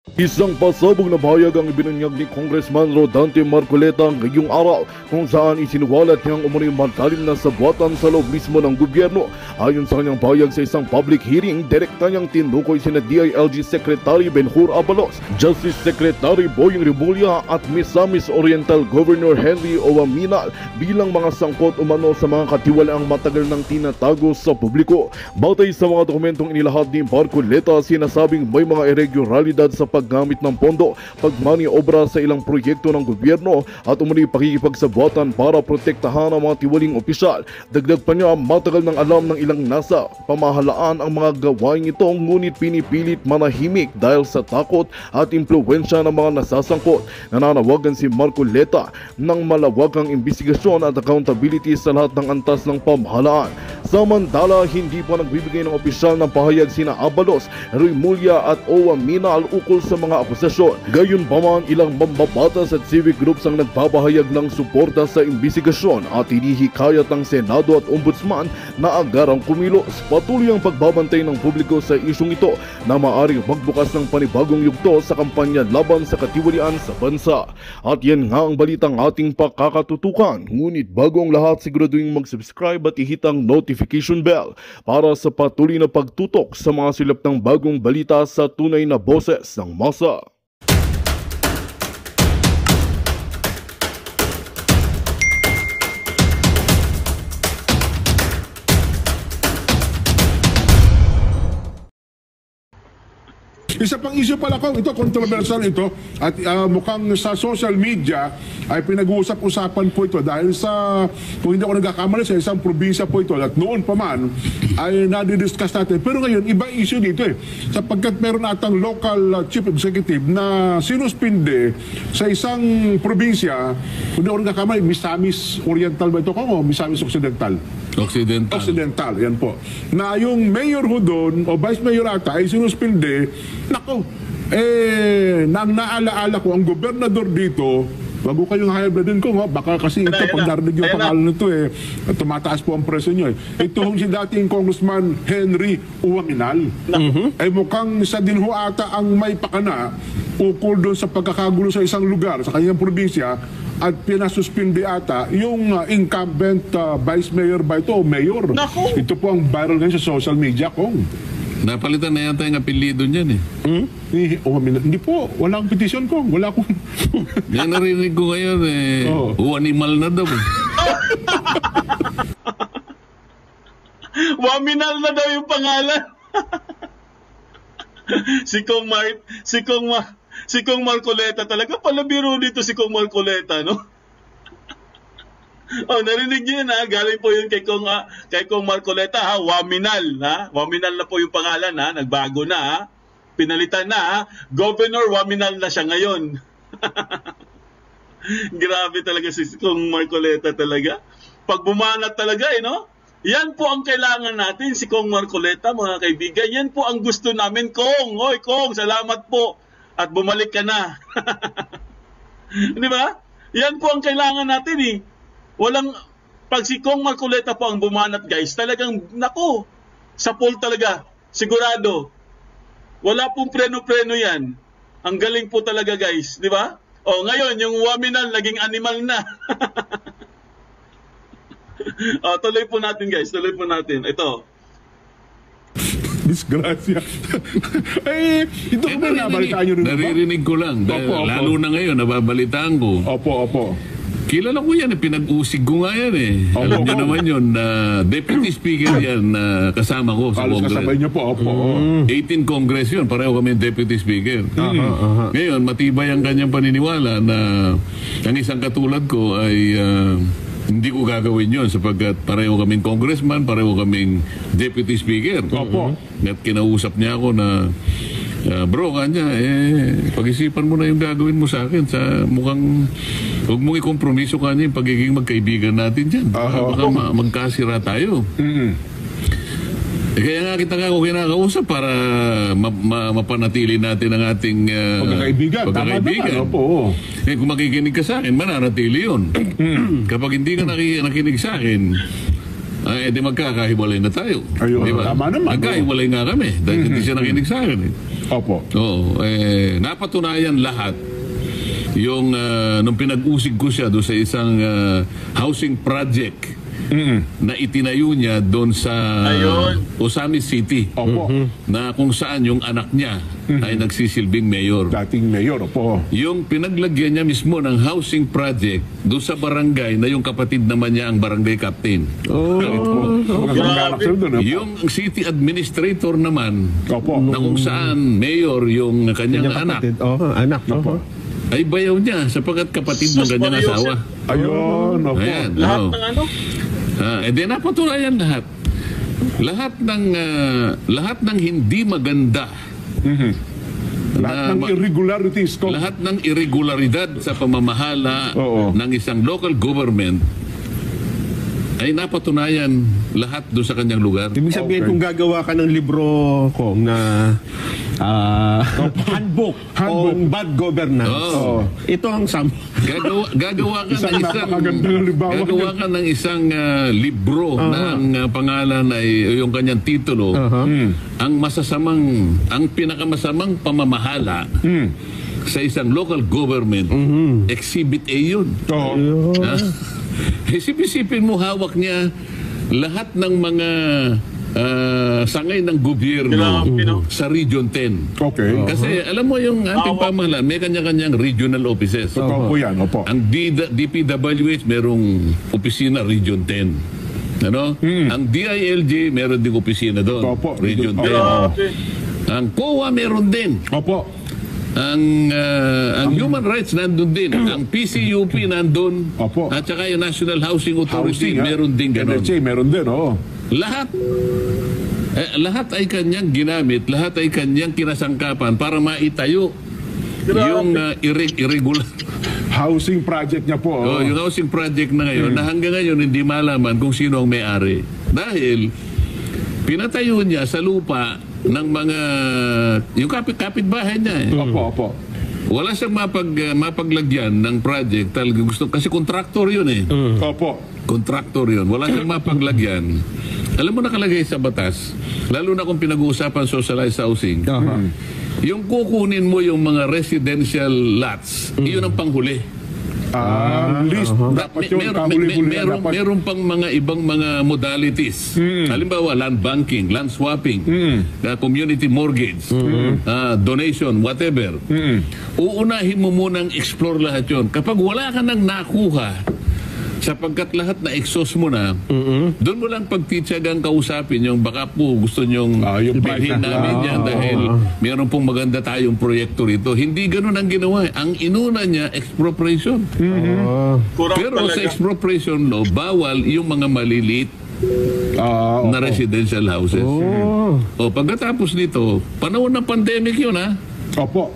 Isang pasabog na pahayag ang ibinunyag ni Congressman Rodante Marcoleta ngayong araw kung saan isinuwalat niyang umano'y malalim na sabuatan sa loob mismo ng gobyerno. Ayon sa kanyang pahayag sa isang public hearing, direkta niyang tinukoy sina DILG Secretary Benhur Abalos, Justice Secretary Boying Rimulya at Misamis Oriental Governor Henry Owaminal bilang mga sangkot umano sa mga katiwalaang matagal nang tinatago sa publiko. Batay sa mga dokumentong inilahad ni Marcoleta, sinasabing may mga irregularidad sa paggamit ng pondo, pagmaniobra sa ilang proyekto ng gobyerno at umano'y pakikipagsabuatan para protektahan ang mga tiwaling opisyal. Dagdag pa niya, matagal nang alam ng ilang nasa pamahalaan ang mga gawain ito, ngunit pinipilit manahimik dahil sa takot at impluwensya ng mga nasasangkot. Nananawagan si Marcoleta ng malawakang imbestigasyon at accountability sa lahat ng antas ng pamahalaan. Samantala, hindi pa nagbibigay ng opisyal ng pahayag sina Abalos, Rimulya at Owaminal ukol sa mga akusasyon. Gayunpaman, ilang mambabatas at civic groups ang nagpapahayag ng suporta sa imbestigasyon at hinihikayat ng Senado at Ombudsman na agarang kumilos. Patuloy ang pagbabantay ng publiko sa isyong ito na maaaring magbukas ng panibagong yugto sa kampanya laban sa katiwalian sa bansa. At yan nga ang balitang ating pakakatutukan. Ngunit bago ang lahat, siguraduhin mag-subscribe at ihit ang notification bell para sa patuloy na pagtutok sa mga silap ng bagong balita sa tunay na boses ng masa. Isa pang issue pala ko, ito controversial ito at mukhang sa social media ay pinag-uusap-usapan po ito dahil sa, kung hindi ako nagkakamali, sa isang probinsya po ito at noon pa man ay nadidiscuss natin. Pero ngayon, iba issue dito sapagkat meron atang local chief executive na sinuspinde sa isang probinsya, kung hindi ako nagkakamali, Misamis Oriental ba ito o Misamis Occidental? Occidental, yan po. Na yung mayor ho doon, o vice mayor ata, ay sinuspinde. Nako, nang naalaala ko, ang gobernador dito, bago kayong higher blood din ko, baka kasi ito, pag narinig yung pangalan nito, tumataas po ang presyo nyo. Ito hong si dating Congressman Henry Owaminal. Ay mukhang sa din ho ata ang may pakana ukol doon sa pagkakagulo sa isang lugar, sa kanyang probinsya, at pinasuspindi ata yung incumbent vice mayor ba ito o mayor. Naku! Ito po ang viral ngayon sa social media, Kong. Napalitan na yata yung apelido niyan Hindi po, wala akong petition ko. Wala akong... Yan narinig ko ngayon animal na daw Waminal na daw yung pangalan. Si Kong Marcoleta talaga pala biro dito si Kong Marcoleta, no? Narinig niyo yun, galing po yun kay Kong Marcoleta, Waminal, Waminal na po yung pangalan, nagbago na, pinalitan na, Governor Waminal na siya ngayon. Grabe talaga si Kong Marcoleta talaga. Pag bumanat talaga, no? Yan po ang kailangan natin, si Kong Marcoleta, mga kaibigan. Yan po ang gusto namin, Kong. Hoy, Kong, salamat po. At bumalik ka na. Di ba? Yan po ang kailangan natin, pag si Kong Marcoleta po ang bumanat, guys, talagang, naku, sa poll talaga, sigurado. Wala pong preno-preno yan. Ang galing po talaga, guys, di ba? Ngayon, yung Waminal, naging animal na. Tuloy po natin, guys, tuloy po natin. Ito. Disgrasya. Ito ko ba nabalitaan nyo rin ba? Naririnig ko lang. Lalo na ngayon, nababalitaan ko. Opo. Kilala ko yan, pinag-usig ko nga yan Alam nyo naman yun, Deputy Speaker yan, kasama ko sa Congress. Kasabay nyo po, 18 Congress yun, pareho kami Deputy Speaker. Ngayon, matibay ang kanyang paniniwala na ang isang katulad ko ay hindi ko gagawin yun sapagkat pareho kaming congressman, pareho kaming deputy speaker. At kinausap niya ako na, bro, kanya, pag-isipan mo na yung gagawin mo sa akin. Mukhang, huwag mong ikompromiso kanya yung pagiging magkaibigan natin dyan. Baka magkasira tayo. Kaya nga kita ako kinakausap para mapanatili natin ang ating pagkakaibigan. Kung makikinig ka sa akin, mananatili yun. Kapag hindi ka nakikinig sa akin, di magkakahiwalay na tayo. Ayun, diba? Tama naman. Magkahiwalay nga kami dahil hindi siya nakinig sa akin. Opo. Oo, napatunayan lahat yung nung pinag-usig ko siya doon sa isang housing project na itinayo niya doon sa Ayun. Osamis City. Opo. Na kung saan yung anak niya ay nagsisilbing mayor. Dating mayor, opo. Yung pinaglagyan niya mismo ng housing project doon sa barangay na yung kapatid naman niya ang barangay captain. Yung city administrator naman Opo. na kung saan mayor yung kanyang anak Anak. Opo. ay bayaw niya sapagkat kapatid ng kanyang Maria asawa. Ayun, opo. Ayan, Lahat oo. ng ano? Then napatunayan lahat. Lahat ng hindi maganda. Lahat ng irregularities ko. Lahat ng irregularidad sa pamamahala Oo. ng isang local government ay napatunayan lahat doon sa kanyang lugar. Ibig sabihin, Okay. kung gagawa ka ng libro ko na handbook on bad governance, Oo. ito ang Gagawa ka Isang ng napakagandang halimbawa. gagawa ka ng isang libro na ang pangalan ay yung kanyang titulo, ang pinakamasamang pamamahala sa isang local government. Exhibit A yun. Oo. Ha? Isip-isipin mo, hawak niya lahat ng mga sangay ng gobyerno Grabe, no? sa Region 10. Okay. Kasi alam mo yung ating pamahalaan, may kanya-kanyang regional offices. Totoo po yan, opo. Ang DPWH merong opisina Region 10. Ano? Ang DILG meron ding opisina doon. Opo. Region 10. Grabe. Ang COA meron din. Opo. Ang human rights nandun din. Ang PCUP nandun. Opo. At saka yung National Housing Authority Housing, ha? meron din ganun. NHA, meron din, oo. Lahat ay kanyang ginamit, lahat ay kanyang kinasangkapan para maitayo yung irregular. Housing project niya po. Oh, yung housing project na ngayon na hanggang ngayon hindi malaman kung sino ang may-ari. Dahil pinatayo niya sa lupa ng mga yung kapitbahay niya. Opo, opo. Wala siyang mapaglagyan ng project talaga gusto kasi kontraktor yun eh. Opo. Kontraktor yun. Wala siyang mapaglagyan. Alam mo nakalagay sa batas, lalo na kung pinag-uusapan socialized housing, yung kukunin mo yung mga residential lots, iyon ang panghuli. List. Dapat yun, kahuli-huli yan dapat. Meron pang mga ibang mga modalities. Halimbawa, land banking, land swapping, community mortgage, donation, whatever. Uunahin mo munang explore lahat yun. Kapag wala ka nang nakuha, sapagkat lahat na exhaust mo na, doon mo lang pagtitsagang kausapin yung baka po gusto nyong yung bilhin price na- namin yan dahil meron pong maganda tayong proyekto rito. Hindi ganun ang ginawa. Ang inuna niya, expropriation. Kurang Pero sa talaga. expropriation law, bawal yung mga maliliit na residential houses. O pagkatapos nito, panahon ng pandemic yun ha. Opo.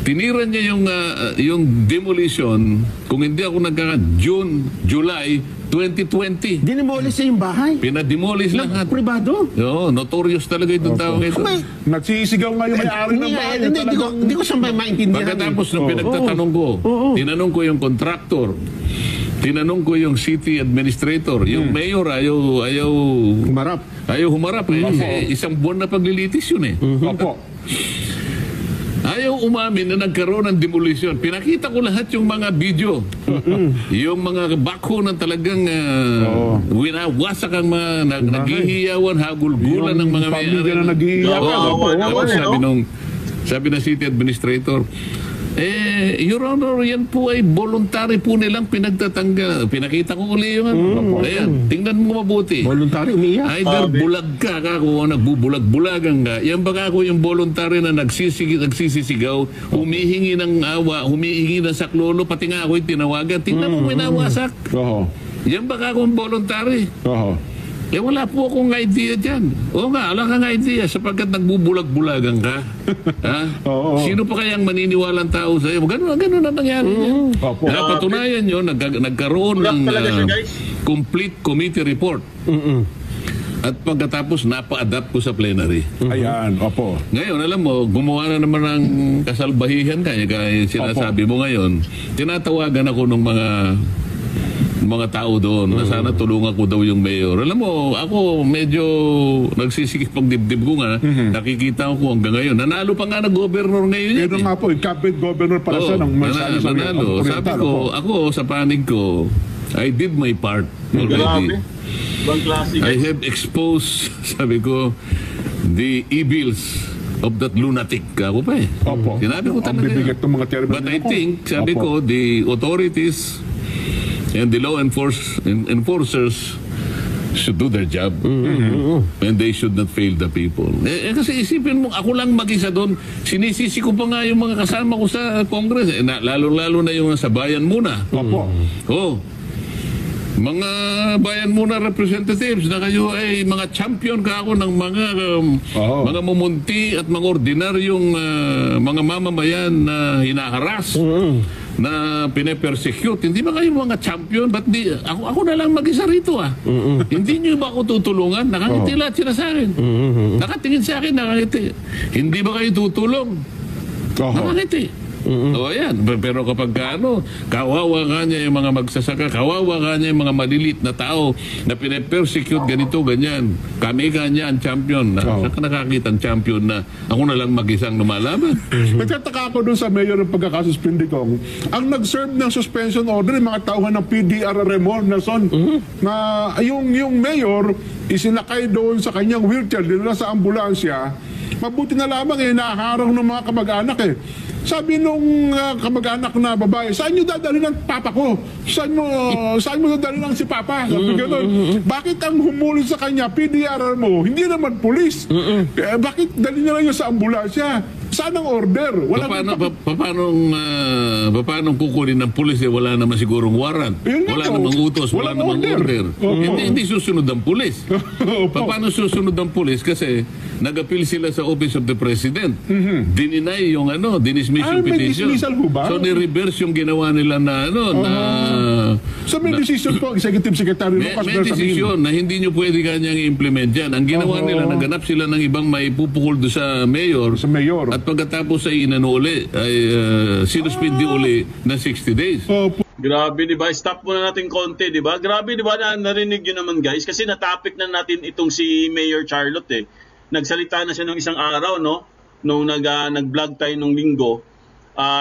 Tinira niya yung demolition, kung hindi ako June, July 2020. Dinimolish niya yung bahay. Pinademolish lahat. Privado. Oo, notorious talaga itong tao ito. Nagsisigaw nga yung may-ari ng bahay. Hindi ko siya maintindihan. Pagkatapos nung pinagtatanong ko, tinanong ko yung contractor, tinanong ko yung city administrator, yung mayor ayaw Marap. humarap eh. Kasi isang buwan na paglilitis yun eh. Opo. Ayaw umamin na nagkaroon ng demolition. Pinakita ko lahat yung mga video. Yung mga backhoe na talagang winawasak ang mga naghihiyawan, hagulgulan ng mga pamilya na naghihiyawan. Oo, Opo, tapos naman, sabi ng city administrator, Your Honor, yan po ay voluntary po nilang pinagtatanggal. Pinakita ko uli yung Ayan, tingnan mo mabuti. Voluntary, umiiyak. Either bulag ka kung nagbubulag-bulagan ka, yan baka ako yung voluntary na nagsisisigaw, humihingi ng awa, humihingi ng saklolo, pati nga ako yung tinawagan. Tingnan mo, winawasak. Oo. Yan baka akong voluntary. Oo. Wala po akong idea dyan. Oo nga, wala kang idea sapagkat nagbubulag-bulagan ka. Ha? Oo. Sino pa kayang maniniwalang tao sa'yo? Ganun na nangyari yan. Opo. Napatunayan nyo, nagkaroon ng talaga siya, guys. complete committee report. At pagkatapos, napa-adapt ko sa plenary. Ayan, opo. Ngayon, alam mo, gumawa na naman ng kasalbahihan kaya sinasabi mo ngayon. Tinatawagan ako ng mga mga tao doon na sana tulungan ko daw yung mayor. Alam mo, ako medyo nagsisikip pang dibdib ko nga. Nakikita ko hanggang ngayon. Nanalo pa nga na governor ngayon. Pero nga po, cabinet governor pala siya ng Manzales. Nanalo. Sabi ko, ako sa panig ko, I did my part already. Grabe. Ibang klase. I have exposed, sabi ko, the evils of that lunatic. Ako pa eh. Opo. Sinabi ko Ang talaga. bibigat ng mga terrible But I nila po. think, sabi Opo. ko, the authorities and the law enforcers should do their job. And they should not fail the people. Kasi isipin mo, ako lang mag-isa doon, sinisisi ko pa nga yung mga kasama ko sa Congress. Lalo-lalo na yung sa bayan muna. Opo. Oh, mga bayan muna representatives na kayo ay mga champion ka ako ng mga mumunti at mga ordinaryong mga mamamayan na hinaharas, na pine-persecute. Hindi ba kayo mga champion? Ba't di, ako na lang mag-isa rito Hindi nyo ba ako tutulungan? Nakangiti lahat sila sa akin. Nakatingin sa akin, nakangiti. Hindi ba kayo tutulong? Nakangiti. O yan, pero kapag kawawa ka niya yung mga magsasaka, kawawa ka niya yung mga malilit na tao na pine-persecute ganito, ganyan. Kami ka niya ang champion. Saan ka nakakita ang champion na ako na lang mag-isang lumalaban? Nagtataka ako doon sa mayor ng pagkakasuspindi ko. Ang nag-serve ng suspension order, yung mga tauhan ng PDRRM, Nelson, na yung mayor, isinakay doon sa kanyang wheelchair, dinala sa ambulansya, mabuti na lamang naharang ng mga kamag-anak Sabi nung kamag-anak na babae, saan nyo dadalhin ang papa ko? Saan mo dadalhin ang si papa? Sabi gano'n. Bakit ang humuli sa kanya, PDRR mo? Hindi naman pulis. Bakit dalhin nyo lang sa ambulansya? Saan ang order? Paano kukunin ng pulis wala naman sigurong warrant? Wala namang utos, wala namang order. Hindi susunod ang pulis. Paano susunod ang pulis? Kasi nag-appeal sila sa Office of the President. Dininay yung dinismiss yung petition. So ni-reverse yung ginawa nila na So may decision po, Executive Secretary Lucas. May decision na hindi nyo pwede kanyang i-implement yan. Ang ginawa nila, naganap sila ng ibang maipupukul do sa mayor. At pagkatapos ay inano uli, ay sinuspindi uli na 60 days. Grabe, di ba? Stop muna natin konti, di ba? Grabe, di ba? Narinig nyo naman, guys. Kasi natapik na natin itong si Mayor Charlotte Nagsalita na siya ng isang araw, no? Nung nag-vlog tayo nung linggo.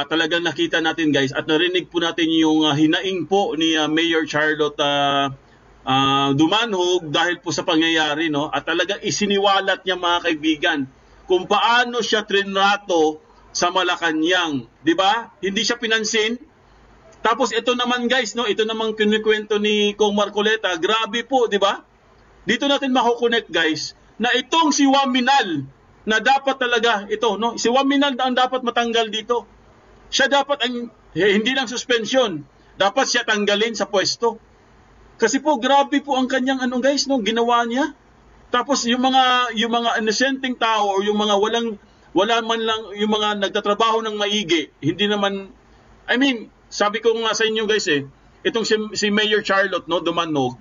Talagang nakita natin, guys, at narinig po natin yung hinaing po ni Mayor Charlotte Dumanhog dahil po sa pangyayari, no? At talagang isiniwalat niya, mga kaibigan, kung paano siya trinrato sa Malacanang, 'di ba? Hindi siya pinansin. Tapos ito naman, guys, no, ito namang kinikwento ni Kong Marcoleta, grabe po, 'di ba? Dito natin mako-connect, guys, na itong si Waminal na dapat talaga ito, no? Si Waminal ang dapat matanggal dito. Siya dapat hindi lang suspension, dapat siya tanggalin sa pwesto. Kasi po grabe po ang kanyang guys, no, ginawa niya. Tapos yung mga innocenteng tao o yung mga wala man lang yung mga nagtatrabaho ng maigi, hindi naman, sabi ko nga sa inyo, guys, itong si Mayor Charlotte, no, Dumanhog,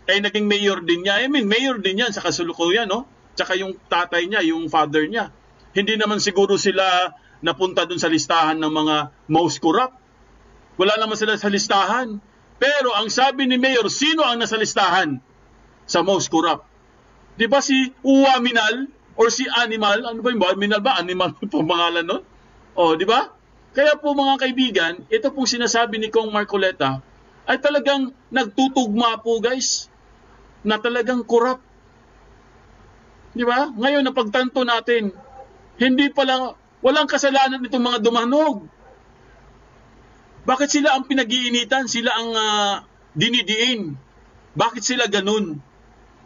ay naging mayor din niya. Mayor din yan sa kasalukuyan, no? Tsaka yung tatay niya, yung father niya. Hindi naman siguro sila napunta dun sa listahan ng mga most corrupt. Wala naman sila sa listahan. Pero ang sabi ni Mayor, sino ang nasa listahan sa most corrupt? Di ba si Waminal or si Animal? Ano ba yung Waminal ba? Animal po pangalan nun? Di ba? Kaya po, mga kaibigan, ito pong sinasabi ni Kong Marcoleta ay talagang nagtutugma po, guys, na talagang corrupt. Di ba? Ngayon, napagtanto natin, walang kasalanan itong mga Dumanhog. Bakit sila ang pinag-iinitan? Sila ang dinidiin. Bakit sila ganun?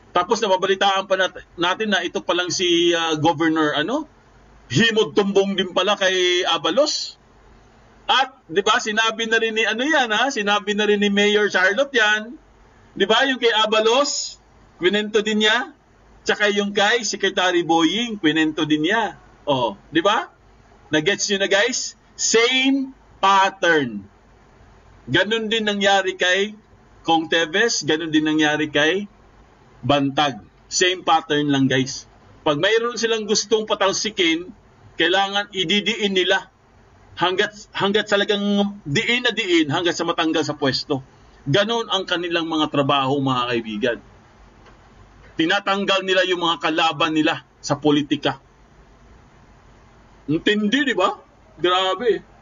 Tapos nababalitaan pa natin na ito palang si Governor himod tumbong din pala kay Abalos. At 'di ba, sinabi na rin ni sinabi na rin ni Mayor Charlotte 'yan. 'Di ba, yung kay Abalos, kwento din niya. Tsaka yung kay Secretary Boying, kwento din niya. 'Di ba? Na-gets niyo na, guys? Same pattern. Ganun din nangyari kay Kong Teves, ganun din nangyari kay Bantag. Same pattern lang, guys. Pag mayroon silang gustong patalsikin, kailangan ididiin nila hanggat talagang diin na diin hanggat sa matanggal sa pwesto. Ganon ang kanilang mga trabaho, mga kaibigan. Tinatanggal nila yung mga kalaban nila sa politika. Intindi, di ba? Grabe.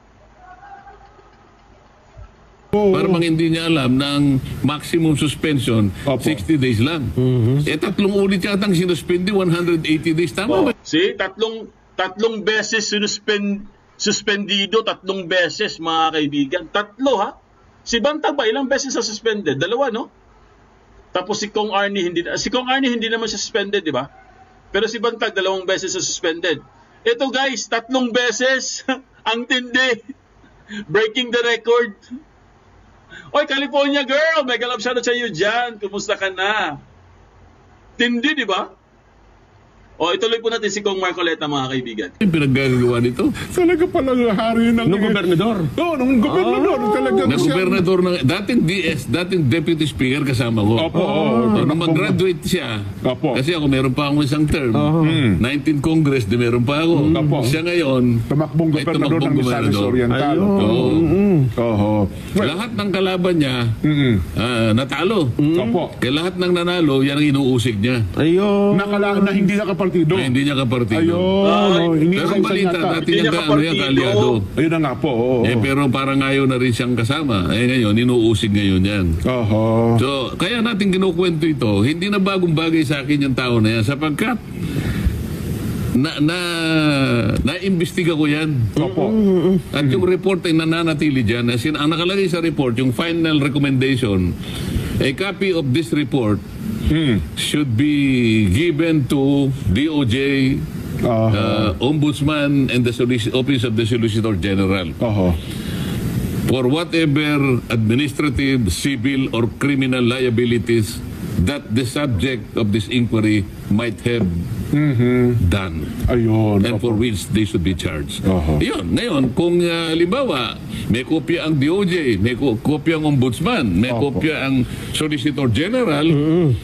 Para mang hindi niya alam na ang maximum suspension, Opo. 60 days lang. Eh, 3 ulit yata ang sinuspindi, 180 days. Tama ba? See, tatlong beses suspendido, 3 beses, mga kaibigan. 3, ha? Si Bantag ba, ilang beses sa suspended? 2, no? Tapos si Kong Arnie hindi naman siya suspended, di ba? Pero si Bantag 2 beses sa suspended. Ito guys, 3 beses. Ang tindi. Breaking the record. Oy, California girl, mega love shoutout sa iyo dyan. Kumusta ka na? Tindi, di ba? O, ituloy po natin si Kong Marcoleta, mga kaibigan. Yung pinaggagawa nito. Talaga palang hari ng... Nung gobernador. Oo, nung gobernador. Talaga Na gobernador ng dating DS, dating deputy speaker kasama ko. Opo, Nung mag-graduate siya, Opo. kasi ako meron pa akong isang term, 19 Congress, di meron pa ako. Opo. Siya ngayon, Tumakbong ay gobernador ng Misamis gobernador. Oriental. Oo. Oo. Well, Lahat ng kalaban niya, natalo. Opo. Kaya lahat ng nanalo, yan ang inuusig niya. Ayun. Na hindi nakapartido. Na hindi niya kapartido. Ayun. Pero ang balita, dati Hindi niya niya kaaliado. Ayun na nga po. Oo. Eh, pero parang ngayon na rin siyang kasama. Eh ngayon, inuusig ngayon yan. Oho. So, kaya natin kinukwento ito, hindi na bagong bagay sa akin yung tao na yan sapagkat na-imbestiga ko yan. Opo. At yung report ay nananatili dyan. As in, ang nakalagay sa report, yung final recommendation, a copy of this report should be given to DOJ, Ombudsman, and the Office of the Solicitor General Oho. for whatever administrative, civil, or criminal liabilities that the subject of this inquiry might have done Ayun. and for which they should be charged. Oho. Yun. Ngayon, kung halimbawa, may kopya ang DOJ, may kopya ang Ombudsman, may Opo. kopya ang Solicitor General,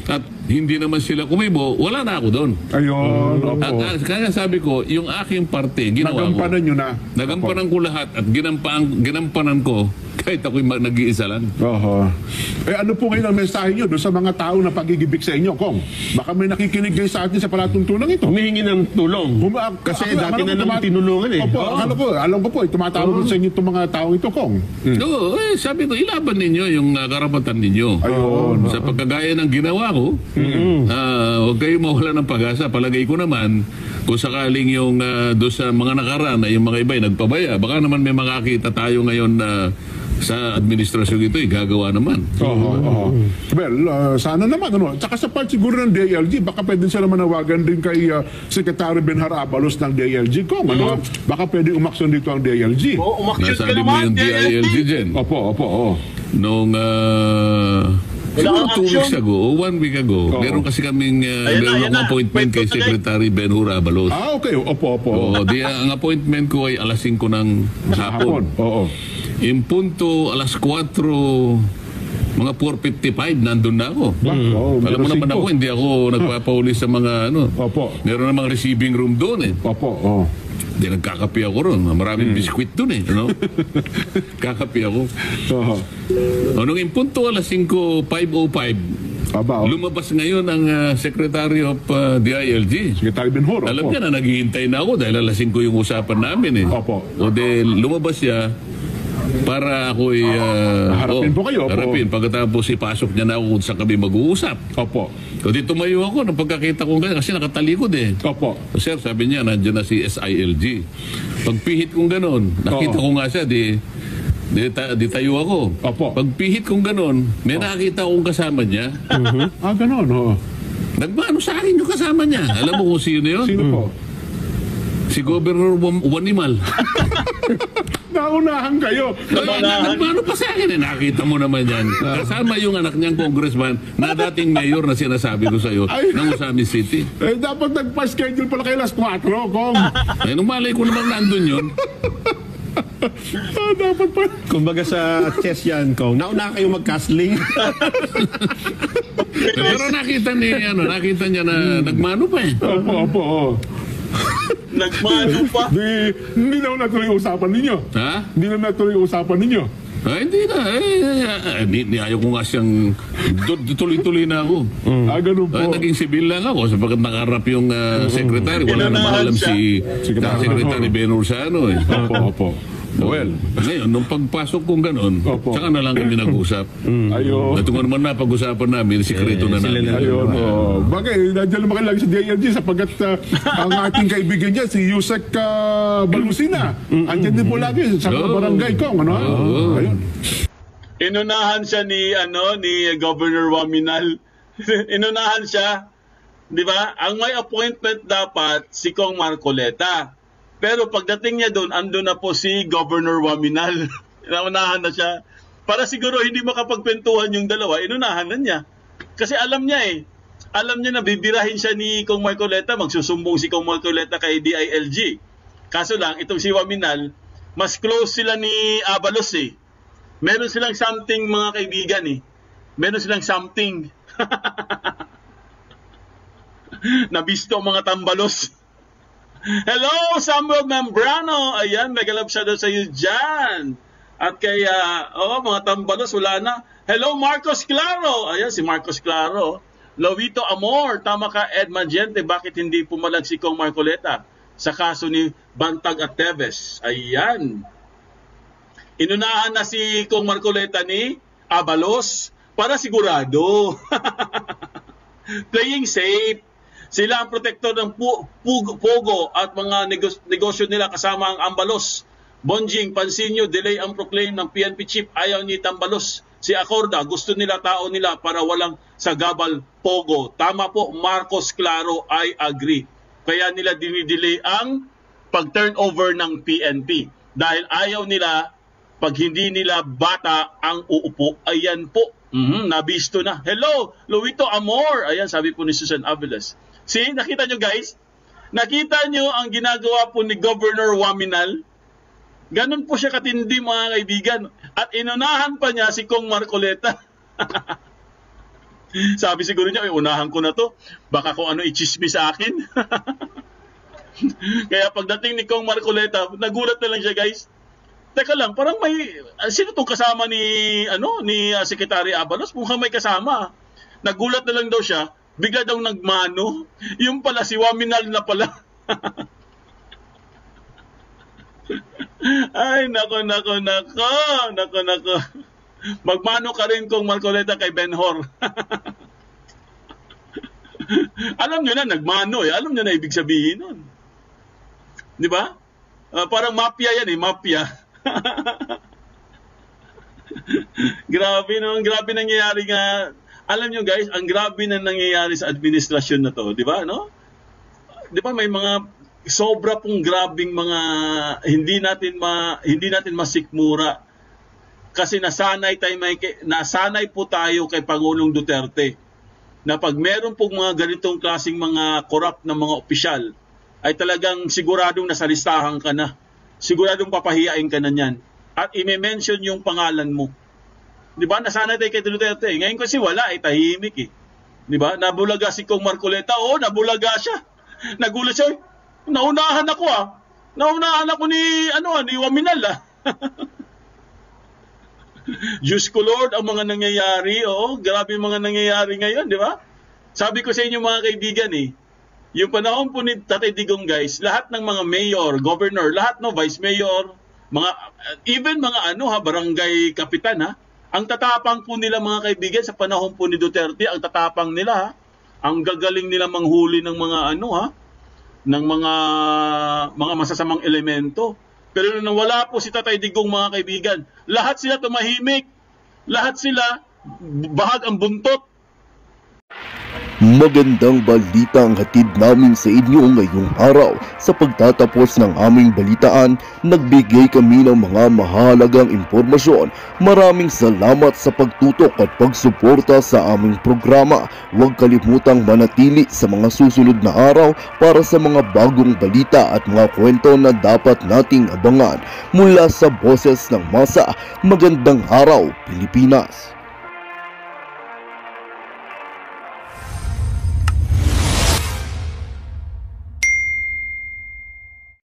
at hindi naman sila kumibo, wala na ako doon. Ayun. Opo. Kaya sabi ko, yung aking parte, ginawa ko. Nagampanan nyo na. Nagampanan ko lahat at ginampanan ko kahit ako'y nag-iisa lang. Oho. Eh ano po ngayon ang mensahe nyo doon sa mga tao na pagigibik sa inyo, Kong? Baka may nakikinig kayo sa atin sa palatuntunan ito. Humihingi ng tulong. Kasi dati na lang tinulungan eh. Opo, alam ko po, tumatawag sa inyo itong mga tao ito, Kong. Oo, sabi ko, ilaban ninyo yung karapatan ninyo. Ayun. Sa pagkagaya ng ginawa ko, huwag kayo mawala ng pag-asa. Palagay ko naman, kung sakaling yung doon sa mga nakaraan ay yung mga iba ay nagpabaya, baka naman may makakita tayo ngayon na sa administrasyon ito, gagawa naman. Oho. Well, sana naman. Ano? Tsaka sa part siguro ng DILG, baka pwede sila manawagan din kay Secretary Benhar Abalos ng DILG, Kong. Ano? Baka pwede umaksyon dito ang DILG. O, umaksyon ka Nasabi mo naman, yung DILG dyan. Opo. Nung siguro 2 weeks ago o 1 week ago, meron kasi kaming meron akong appointment kay Secretary Benhur Abalos. Ah, okay. Opo. Oo, ang appointment ko ay alas 5 ng hapon. Oo. Yung punto alas 4, mga 4:55, nandun na ako. Alam mo naman ako, hindi ako nagpapauli sa mga Opo. meron namang receiving room doon eh. Opo. Hindi, nagkakape ako ron. Maraming biskwit doon eh. Kakape ako. Oho. Nung yung punto alas 5:05, Aba, lumabas ngayon ang Secretary of DILG. Secretary Benhur. Alam niya na naghihintay na ako dahil alas 5 yung usapan namin eh. Opo. O de lumabas siya para ako'y Harapin po kayo, opo. harapin. Pagkatapos ipasok niya na ako kung saan kami mag-uusap. Opo. O di tumayo ako nung pagkakita ko ganyan kasi nakatalikod eh. Opo. Sir, sabi niya, nandiyan na si SILG. Pagpihit kong ganon, nakita ko nga siya, di tayo ako. Opo. Pagpihit kong ganon, may nakita akong kasama niya. Ah, ganon. Oo. Nagmano sa akin yung kasama niya. Alam mo kung sino yun? Sino po? Si Governor Wanimal. Naunahan kayo. Nagmano pa sa akin eh. Nakita mo naman yan. Kasama yung anak niyang congressman na dating mayor na sinasabi ko sa'yo ng Osamis City. Eh, dapat nagpa-schedule pala kayo alas 4, Kong. Eh, nung malay ko namang nandun yun. Dapat pa. Kumbaga sa chess yan, Kong. Nauna kayo mag-castling. Pero nakita niya na nagmano pa eh. Opo. Nagmano pa. Hindi na natuloy yung usapan ninyo. Ha? Hindi na natuloy yung usapan ninyo. Hindi na. Ayaw ko nga siyang tuloy-tuloy na ako. Ganun po. Naging sibil lang ako sapagkat nakarap yung secretary. Wala namang alam si Secretary Ben Ursano. Opo. Well, ngayon, nung pagpasok kong gano'n, saka na lang kami nag-usap. Ayun. At kung naman napag-usapan namin, sikreto na namin. Ayun. Bagay, nandiyan naman lagi sa DILG sapagkat ang ating kaibigan niya, si Yusek Balusina. Andiyan din po lagi sa barangay ko. Ayun. Inunahan siya ni Governor Waminal. Inunahan siya, 'di ba? Ang may appointment dapat si Kong Marcoleta. Pero pagdating niya doon, andun na po si Governor Waminal. Inunahan na siya. Para siguro hindi makapagpentuhan yung dalawa, inunahan na niya. Kasi alam niya Alam niya na bibirahin siya ni Kong Marcoleta, magsusumbong si Kong Marcoleta kay DILG. Kaso lang, itong si Waminal, mas close sila ni Abalos eh. Meron silang something mga kaibigan eh. Meron silang something. Nabisto ang mga tambalos. Hello, Samuel Membrano. Ayan, mega love shout out sa iyo dyan. At kay, mga tambalos, wala na. Hello, Marcos Claro. Ayan, si Marcos Claro. Lovito Amor. Tama ka, Ed Magente. Bakit hindi pumalag si Kong Marcoleta sa kaso ni Bantag at Teves? Ayan. Inunahan na si Kong Marcoleta ni Abalos para sigurado. Playing safe. Sila ang protektor ng Pogo at mga negosyo nila kasama ang Ambalos. Bonjing, Pansinyo, delay ang proclaim ng PNP chief. Ayaw ni Tambalos. Si Acorda, gusto nila tao nila para walang sagabal Pogo. Tama po, Marcos Claro, I agree. Kaya nila dinidelay ang pag-turnover ng PNP. Dahil ayaw nila, pag hindi nila bata ang uupo. Ayan po. Nabisto na. Hello, Luito Amor. Ayan, sabi po ni Susan Aviles. See, nakita nyo guys? Nakita nyo ang ginagawa po ni Governor Waminal? Ganun po siya katindi mga kaibigan. At inunahan pa niya si Kong Marcoleta. Sabi siguro niya, unahan ko na to. Baka kung ano i-chismis sa akin. Kaya pagdating ni Kong Marcoleta, nagulat na lang siya guys. Teka lang, parang may, sino itong kasama ni Secretary Abalos? Mukhang may kasama. Nagulat na lang daw siya. Bigla daw nagmano. Yung pala, si Waminal na pala. Ay, nako. Magmano ka rin Kong Marcoleta kay Benhor. Alam nyo na, nagmano eh. Alam nyo na ibig sabihin nun. Di ba? Parang mafia yan eh, mafia. Grabe nangyayari nga. Alam nyo guys, ang grabe na nangyayari sa administrasyon na to, di ba, no? Di ba may mga sobra pong grabing mga hindi natin masikmura. Kasi nasanay po tayo kay Pangulong Duterte na pag meron pong mga ganitong klaseng mga corrupt na mga opisyal ay talagang siguradong nasa listahan ka na. Siguradong papahiyain ka na niyan. At i-mention yung pangalan mo. Di ba? Nasanay tayo kay Duterte. Ngayon kasi wala, tahimik eh. Di ba? Nabulaga si Kong Marcoleta. Oo, nabulaga siya. Nagulat siya. Naunahan ako Naunahan ako ni Waminal Diyos ko Lord, ang mga nangyayari. Oo, grabe mga nangyayari ngayon, di ba? Sabi ko sa inyo mga kaibigan yung panahon po ni Tatay Digong guys, lahat ng mga mayor, governor, lahat vice mayor, even mga barangay kapitan ang tatapang po nila mga kaibigan sa panahon po ni Duterte, ang tatapang nila ang gagaling nila manghuli ng mga ng mga masasamang elemento. Pero nung wala po si Tatay Digong mga kaibigan, lahat sila tumahimik, lahat sila bahag ang buntot. Magandang balita ang hatid namin sa inyo ngayong araw. Sa pagtatapos ng aming balitaan, nagbigay kami ng mga mahalagang impormasyon. Maraming salamat sa pagtutok at pagsuporta sa aming programa. Huwag kalimutang manatili sa mga susunod na araw para sa mga bagong balita at mga kwento na dapat nating abangan. Mula sa Boses ng Masa, magandang araw Pilipinas!